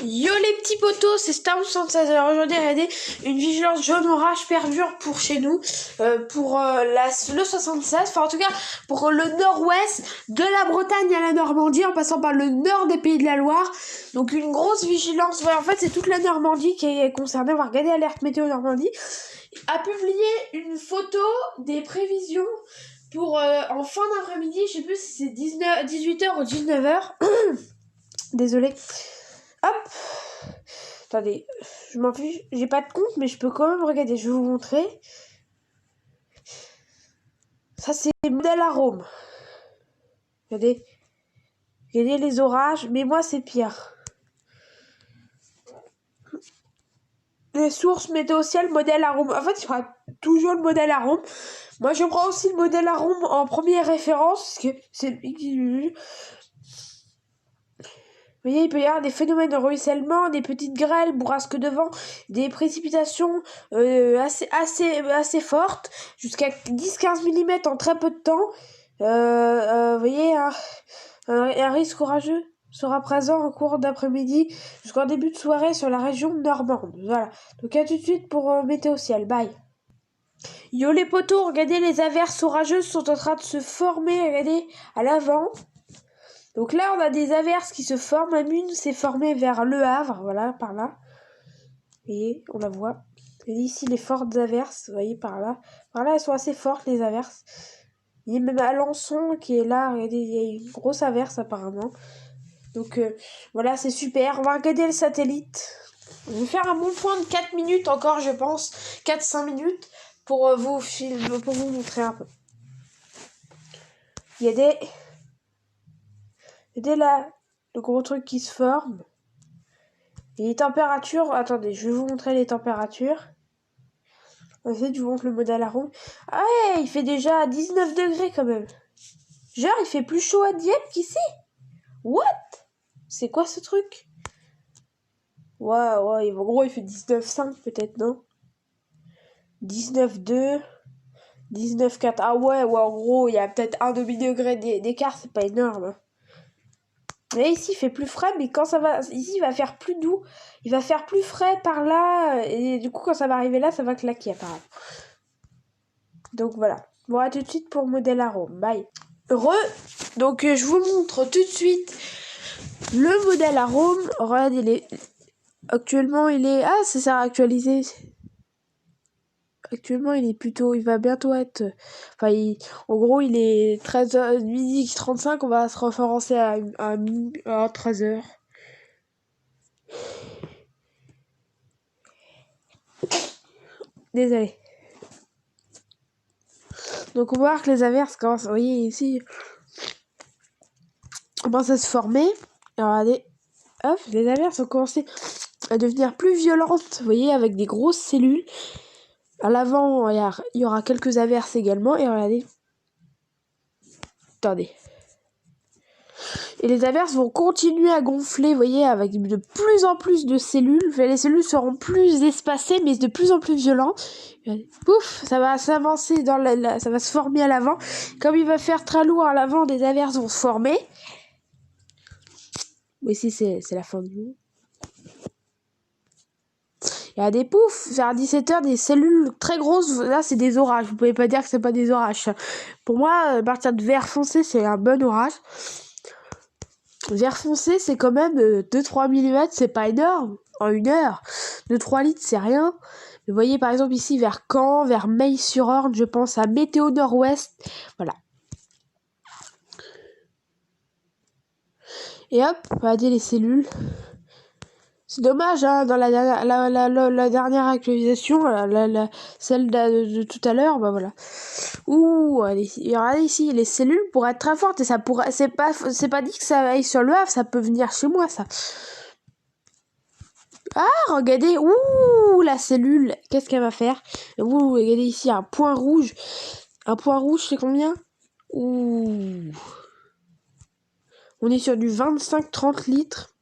Yo les petits potos, c'est Stam76. Alors aujourd'hui, regardez, une vigilance jaune orage perdure pour chez nous, pour le 76, enfin en tout cas pour le nord-ouest, de la Bretagne à la Normandie, en passant par le nord des Pays de la Loire. Donc une grosse vigilance, ouais, en fait c'est toute la Normandie qui est concernée. On va regarder Alerte Météo Normandie. A publié une photo des prévisions pour en fin d'après-midi, je sais plus si c'est 18h ou 19h. Désolé. Hop. Attendez, je m'en fiche, j'ai pas de compte, mais je peux quand même regarder, je vais vous montrer. Ça, c'est modèle arôme. Regardez. Regardez les orages, mais moi, c'est pire. Les sources météo ciel, modèle arôme. En fait, il y aura toujours le modèle arôme. Moi, je prends aussi le modèle arôme en première référence, parce que c'est lui qui... Vous voyez, il peut y avoir des phénomènes de ruissellement, des petites grêles, bourrasques de vent, des précipitations assez fortes, jusqu'à 10-15 mm en très peu de temps. Vous voyez, un risque orageux sera présent en cours d'après-midi jusqu'en début de soirée sur la région normande. Voilà. Donc à tout de suite pour Météo Ciel. Bye. Yo les potos, regardez, les averses orageuses sont en train de se former, regardez, à l'avant. Donc là, on a des averses qui se forment. Une s'est formée vers Le Havre, voilà, par là. Vous voyez, on la voit. Et ici, les fortes averses, vous voyez, par là. Par là, elles sont assez fortes, les averses. Il y a même Alençon qui est là. Regardez, il y a une grosse averse, apparemment. Donc, voilà, c'est super. On va regarder le satellite. Je vais faire un bon point de 4 minutes encore, je pense. 4-5 minutes pour vous montrer un peu. Il y a des... Regardez là, le gros truc qui se forme. Et les températures, attendez, je vais vous montrer les températures. Ensuite, je vous montre le modèle arôme. Ah ouais, il fait déjà 19 degrés quand même. Genre, il fait plus chaud à Dieppe qu'ici. What? C'est quoi ce truc? Ouais, en gros, il fait 19,5 peut-être, non? 19,2, 19,4. Ah ouais, en gros, il y a peut-être un demi-degré d'écart, c'est pas énorme. Et ici, il fait plus frais, mais quand ça va... Ici, il va faire plus doux. Il va faire plus frais par là. Et du coup, quand ça va arriver là, ça va claquer, apparemment. Donc, voilà. Bon, à tout de suite pour modèle arôme. Bye. Donc, je vous montre tout de suite le modèle arôme. Regardez, actuellement, il est... Ah, c'est ça, actualisé. Actuellement, il est plutôt... Il va bientôt être... Enfin, en gros, il est 13h, midi 35. On va se référencer à 13h. Désolé. Donc, on va voir que les averses commencent... Vous voyez, ici... commencent à se former. Alors, regardez. Hop, les averses ont commencé à devenir plus violentes. Vous voyez, avec des grosses cellules. À l'avant, il y aura quelques averses également. Et regardez. Attendez. Et les averses vont continuer à gonfler, vous voyez, avec de plus en plus de cellules. Les cellules seront plus espacées, mais de plus en plus violentes. Pouf, ça va s'avancer ça va se former à l'avant. Comme il va faire très lourd à l'avant, des averses vont se former. Oui, ici, c'est la fin du monde. Il y a des poufs, vers 17h, des cellules très grosses. Là, c'est des orages. Vous pouvez pas dire que c'est pas des orages. Pour moi, à partir de vert foncé, c'est un bon orage. Vert foncé, c'est quand même 2-3 mm, c'est pas énorme. En une heure, 2-3 litres, c'est rien. Vous voyez, par exemple, ici, vers Caen, vers Meille-sur-Orne, je pense à Météo Nord-Ouest. Voilà. Et hop, regardez les cellules. C'est dommage, hein, dans la dernière actualisation, celle de tout à l'heure, bah voilà. Ouh, regardez ici, les cellules pourraient être très fortes et ça pourrait, c'est pas dit que ça aille sur Le Havre, ça peut venir chez moi, ça. Ah, regardez, ouh, la cellule, qu'est-ce qu'elle va faire? Ouh, regardez ici, un point rouge. Un point rouge, c'est combien? Ouh. On est sur du 25-30 litres.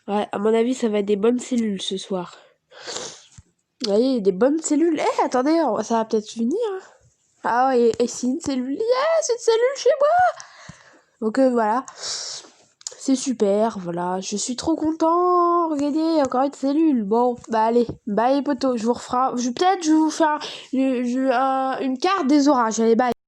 Ouais, à mon avis, ça va être des bonnes cellules ce soir. Vous voyez, des bonnes cellules. Eh, attendez, ça va peut-être finir. Ah, et c'est une cellule. Yeah, c'est une cellule chez moi. Donc voilà. c'est super, voilà, je suis trop content. Regardez, encore une cellule. Bon, bah allez, bye poteau, je vous referai, peut-être je vais vous faire une carte des orages. Allez, bye.